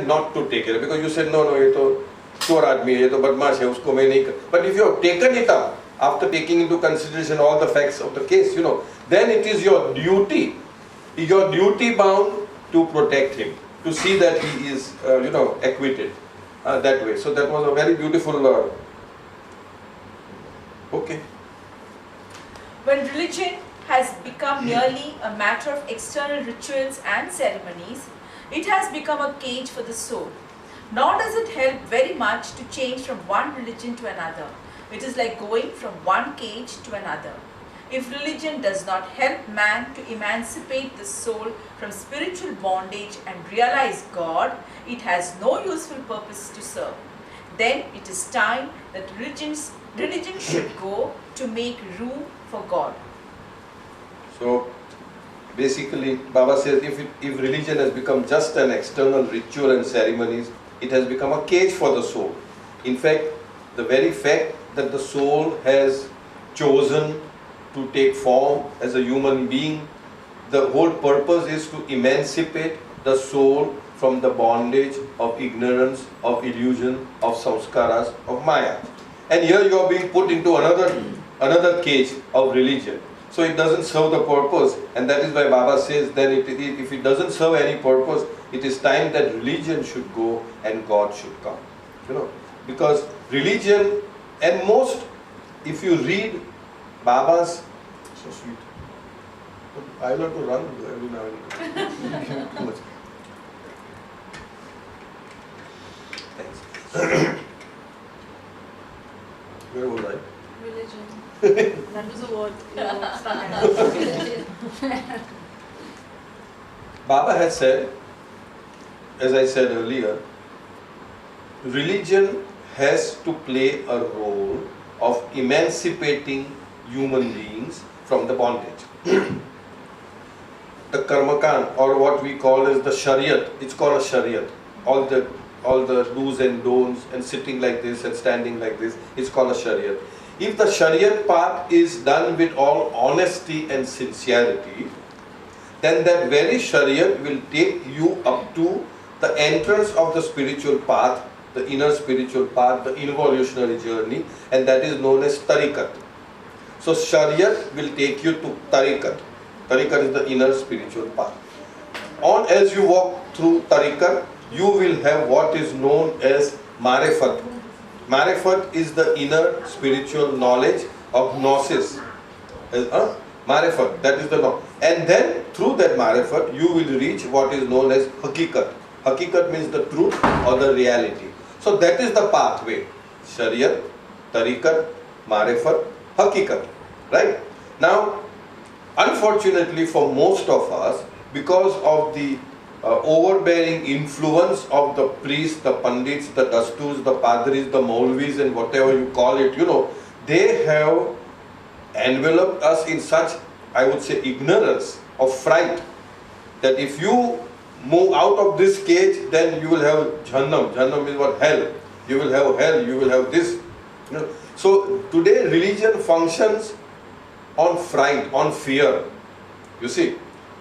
not to take it, because you said no, ये तो चोर आदमी है, ये तो बदमाश है, उसको मैं नहीं कर. But if you have taken it up after taking into consideration all the facts of the case, then it is your duty bound to protect him, to see that he is, acquitted that way. So that was a very beautiful. Okay. When religion has become merely a matter of external rituals and ceremonies, it has become a cage for the soul. Nor does it help very much to change from one religion to another. It is like going from one cage to another. If religion does not help man to emancipate the soul from spiritual bondage and realize God, it has no useful purpose to serve. Then it is time that religion should go to make room for God. So basically, Baba says if religion has become just an external ritual and ceremonies, it has become a cage for the soul. In fact, the very fact that the soul has chosen to take form as a human being, the whole purpose is to emancipate the soul from the bondage of ignorance, of illusion, of samskaras, of Maya. And here you are being put into another cage of religion. So it doesn't serve the purpose, and that is why Baba says then if it doesn't serve any purpose, it is time that religion should go and God should come. Because religion, and most, if you read Baba's, so sweet. I love to run every now and then. Too much. Thanks. Where was I? Religion. That was a word. Baba has said, as I said earlier, religion has to play a role of emancipating human beings from the bondage. The karmakan, or what we call as the shariat, it's called a shariat. All the do's and don'ts and sitting like this and standing like this, it's called a shariat. If the shariat path is done with all honesty and sincerity, then that very shariat will take you up to the entrance of the spiritual path, the inner spiritual path, the evolutionary journey, and that is known as tariqat. So shariat will take you to tariqat. Tariqat is the inner spiritual path. As you walk through tariqat, you will have what is known as marifat. Marifat is the inner spiritual knowledge of gnosis. Marifat, that is the knowledge. And then through that marifat, you will reach what is known as hakikat. Hakikat means the truth or the reality. So that is the pathway. Shariat, tariqat, marifat, hakikat. Right? Now, unfortunately for most of us, because of the overbearing influence of the priests, the pandits, the dasturs, the padris, the maulvis, and whatever you call it, they have enveloped us in such, I would say, ignorance of fright, that if you move out of this cage, then you will have Jahannam. Jahannam is what? Hell. You will have hell, you will have this. So today religion functions on fright, on fear. You see,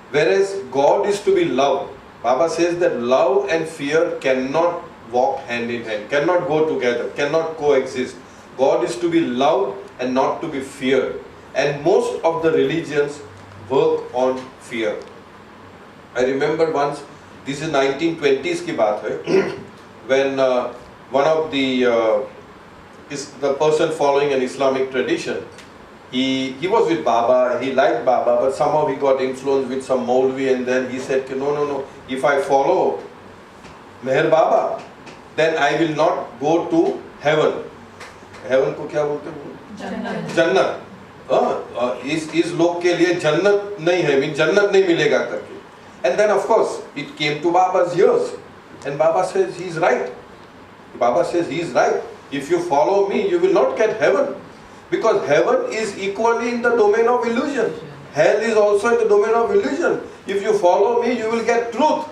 whereas God is to be loved. Baba says that love and fear cannot walk hand in hand, cannot go together, cannot coexist. God is to be loved and not to be feared. And most of the religions work on fear. I remember once, this is 1920s ki baat hai, when one of the person following an Islamic tradition, he was with Baba, he liked Baba, but somehow he got influenced with some Maulvi, and then he said, no, if I follow Meher Baba, then I will not go to heaven. Heaven ko kya bolte hain? Jannat. इस लोग के लिए जन्नत नहीं है, mean जन्नत नहीं मिलेगा करके. And then of course it came to Baba's ears, and Baba says he's right. Baba says he's right. If you follow me, you will not get heaven, because heaven is equally in the domain of illusion. Hell is also in the domain of illusion. If you follow me, you will get truth.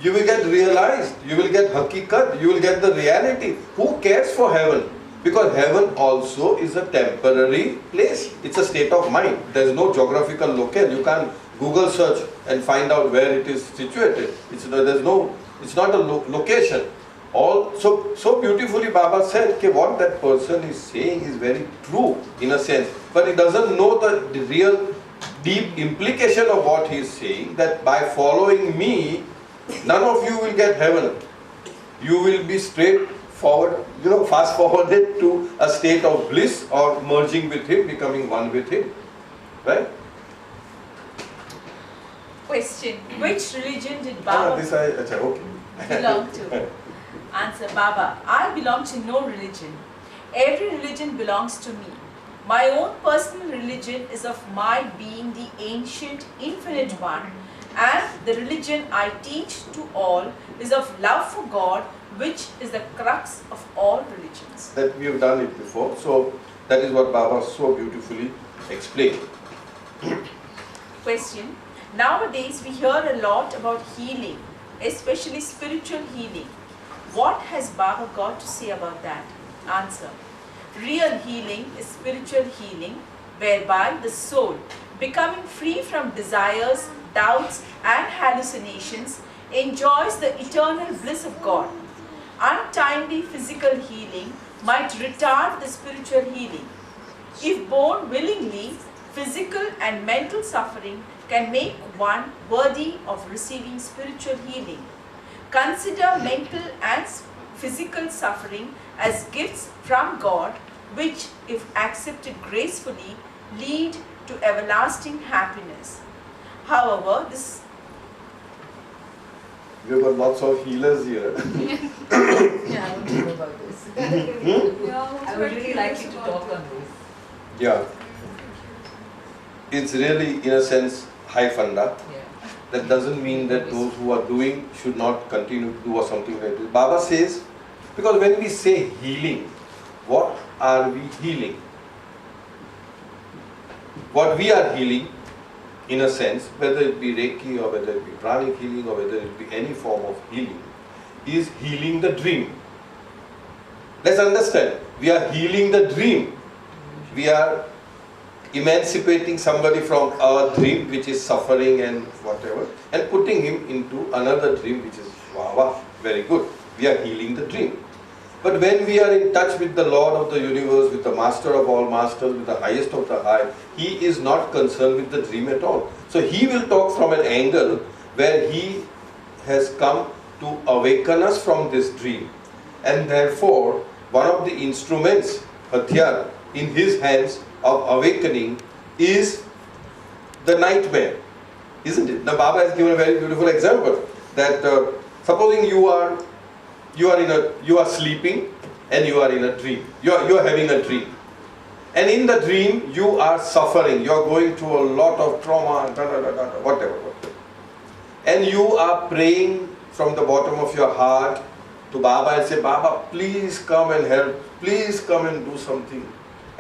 You will get realized. You will get hakikat. You will get the reality. Who cares for heaven? Because heaven also is a temporary place. It's a state of mind. There's no geographical locale. You can't Google search and find out where it is situated. There's no It's not a location. So beautifully Baba said that what that person is saying is very true in a sense, but he doesn't know the real deep implication of what he is saying, that by following me, none of you will get heaven. You will be straight forward, fast forwarded to a state of bliss or merging with him, becoming one with him. Right? Question. Which religion did Baba belong to? Answer. Baba, I belong to no religion. Every religion belongs to me. My own personal religion is of my being the ancient, infinite one, and the religion I teach to all is of love for God, which is the crux of all religions. That we have done it before, so that is what Baba so beautifully explained. Question. Nowadays we hear a lot about healing, especially spiritual healing. What has Baba got to say about that? Answer. Real healing is spiritual healing, whereby the soul, becoming free from desires, doubts and hallucinations, enjoys the eternal bliss of God. Untimely physical healing might retard the spiritual healing. If borne willingly, physical and mental suffering can make one worthy of receiving spiritual healing. Consider mental and physical suffering as gifts from God, which, if accepted gracefully, lead to everlasting happiness. However, this... We've got lots of healers here. Yeah, I want to know about this. I would really like you to talk on this. Yeah. It's really, in a sense, high funda. Yeah. That doesn't mean that those who are doing should not continue to do or something like this. Baba says, because when we say healing, what are we healing? What we are healing, in a sense, whether it be Reiki or whether it be pranic healing or whether it be any form of healing, is healing the dream. Let's understand, we are healing the dream. We are emancipating somebody from our dream which is suffering and whatever, and putting him into another dream which is wow, very good. We are healing the dream. But when we are in touch with the Lord of the universe, with the Master of all masters, with the highest of the high, he is not concerned with the dream at all. So he will talk from an angle where he has come to awaken us from this dream. And therefore, one of the instruments, Hathiyar, in his hands of awakening is the nightmare, isn't it? Now Baba has given a very beautiful example that supposing you are sleeping and you are in a dream. You are having a dream, and in the dream you are suffering. You are going through a lot of trauma, whatever, and you are praying from the bottom of your heart to Baba and say, Baba, please come and help. Please come and do something.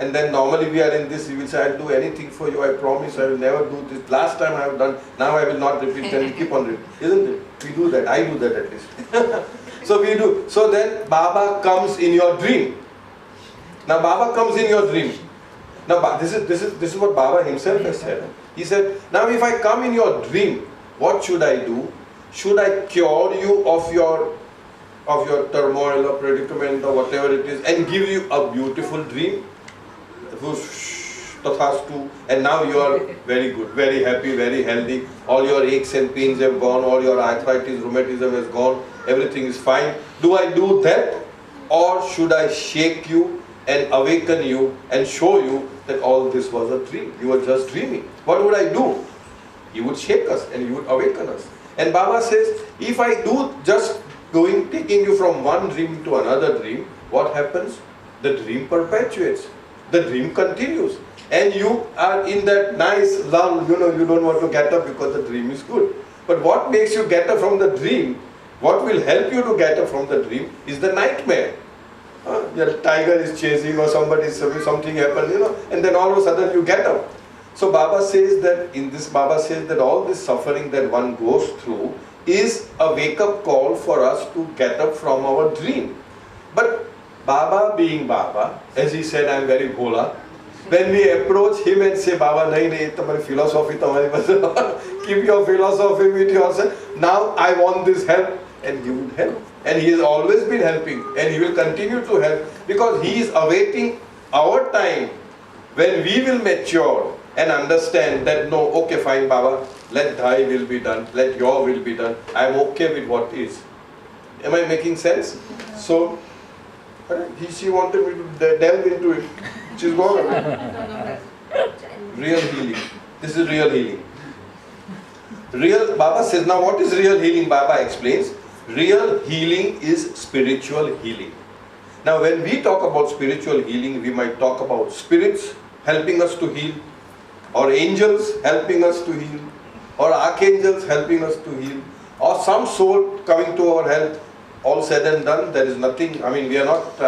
And then normally we are in this, we will say, I will do anything for you, I promise, I will never do this. Last time I have done, now I will not repeat, and we keep on repeating. Isn't it? We do that, I do that at least. So we do. So then Baba comes in your dream. Now Baba comes in your dream. Now this is what Baba himself has said. He said, now if I come in your dream, what should I do? Should I cure you of your turmoil or predicament or whatever it is and give you a beautiful dream? And now you are very good, very happy, very healthy. All your aches and pains have gone, all your arthritis, rheumatism has gone, everything is fine. Do I do that, or should I shake you and awaken you and show you that all this was a dream? You were just dreaming. What would I do? He would shake us and he would awaken us. And Baba says, if I do just taking you from one dream to another dream, what happens? The dream perpetuates. The dream continues. And you are in that nice lull, you don't want to get up because the dream is good. But what makes you get up from the dream, what will help you to get up from the dream is the nightmare. The tiger is chasing or something happened, and then all of a sudden you get up. So Baba says that all this suffering that one goes through is a wake-up call for us to get up from our dream. But Baba being Baba, as he said, I am very bhola. When we approach him and say, Baba, nahi, tumhari philosophy, keep your philosophy with yourself. Now I want this help. and he would help. And he has always been helping, and he will continue to help, because he is awaiting our time when we will mature and understand that no, okay, fine, Baba, let thy will be done, let your will be done. I am okay with what is. Am I making sense? So, she wanted me to delve into it. She's gone. Real healing. This is real healing. Real, Baba says, now what is real healing? Baba explains. Real healing is spiritual healing. Now when we talk about spiritual healing, we might talk about spirits helping us to heal, or angels helping us to heal, or archangels helping us to heal, or some soul coming to our help. All said and done, there is nothing, I mean, we are not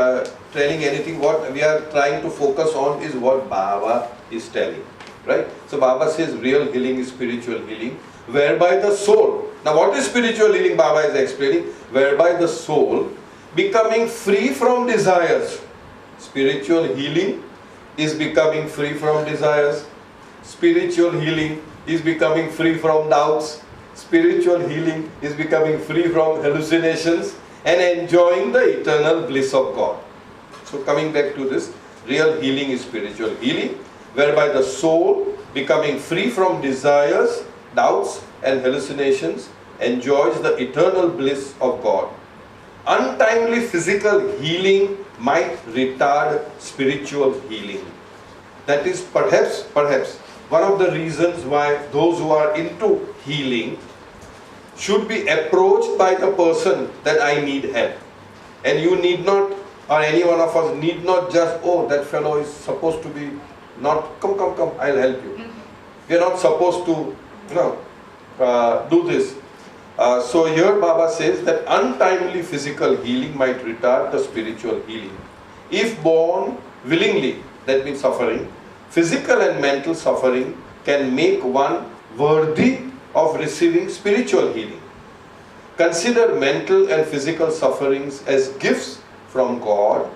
telling anything. What we are trying to focus on is what Baba is telling, right? So Baba says real healing is spiritual healing, whereby the soul, now what is spiritual healing? Baba is explaining, whereby the soul becoming free from desires. Spiritual healing is becoming free from desires. Spiritual healing is becoming free from doubts. Spiritual healing is becoming free from hallucinations and enjoying the eternal bliss of God. So coming back to this, real healing is spiritual healing, whereby the soul becoming free from desires, doubts and hallucinations enjoys the eternal bliss of God. Untimely physical healing might retard spiritual healing. That is perhaps one of the reasons why those who are into healing should be approached by the person that I need help. And you need not, or any one of us need not just, oh, that fellow is supposed to be not, come, I'll help you. We are not supposed to, do this. So here Baba says that untimely physical healing might retard the spiritual healing. If born willingly, that means suffering, physical and mental suffering can make one worthy of receiving spiritual healing. Consider mental and physical sufferings as gifts from God,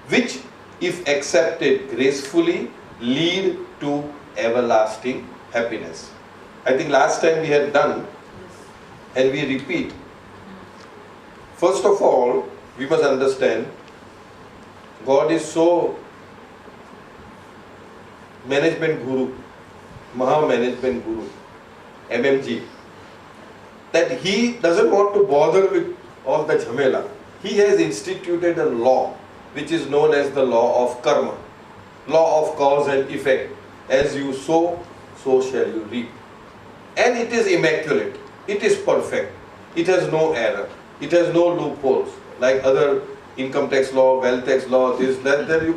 which, if accepted gracefully, lead to everlasting happiness. I think last time we had done, and we repeat. First of all, we must understand, God is so management guru, Maha management guru, MMG, that he doesn't want to bother with all the jhamela. He has instituted a law which is known as the law of karma, law of cause and effect. As you sow, so shall you reap. And it is immaculate, it is perfect, it has no error, it has no loopholes like other income tax law, wealth tax law, this, that. Then you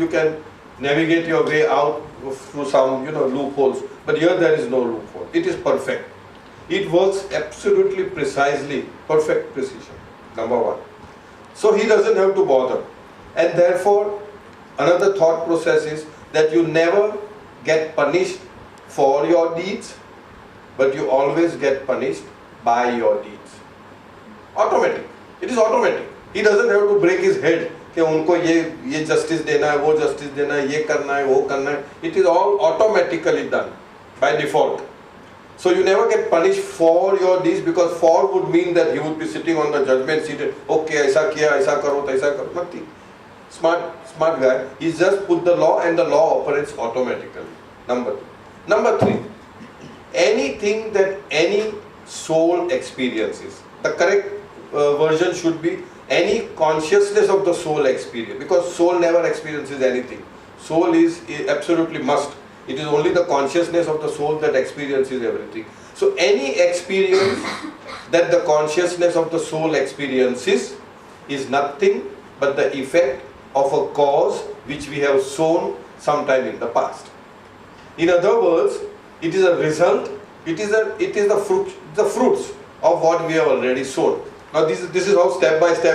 can navigate your way out through some loopholes, but here there is no loophole. It is perfect. It works absolutely precisely, perfect precision, number one. So he doesn't have to bother. And therefore, another thought process is that you never get punished for your deeds, but you always get punished by your deeds. Automatic. It is automatic. He doesn't have to break his head कि उनको ये justice देना है, वो justice देना है, ये करना है, वो करना है. It is all automatically done by default. So you never get punished for your deeds, because for would mean that he would be sitting on the judgment seat. Okay, ऐसा किया, ऐसा करो, ऐसा करो. Nothing. Smart guy. He's just put the law, and the law operates automatically. Number two. Number three. Anything that any soul experiences, the correct version should be any consciousness of the soul experience, because soul never experiences anything. Soul is absolutely must. It is only the consciousness of the soul that experiences everything. So any experience that the consciousness of the soul experiences is nothing but the effect of a cause which we have sown sometime in the past. In other words, it is a result, it is the fruits of what we have already sown. Now this is how step by step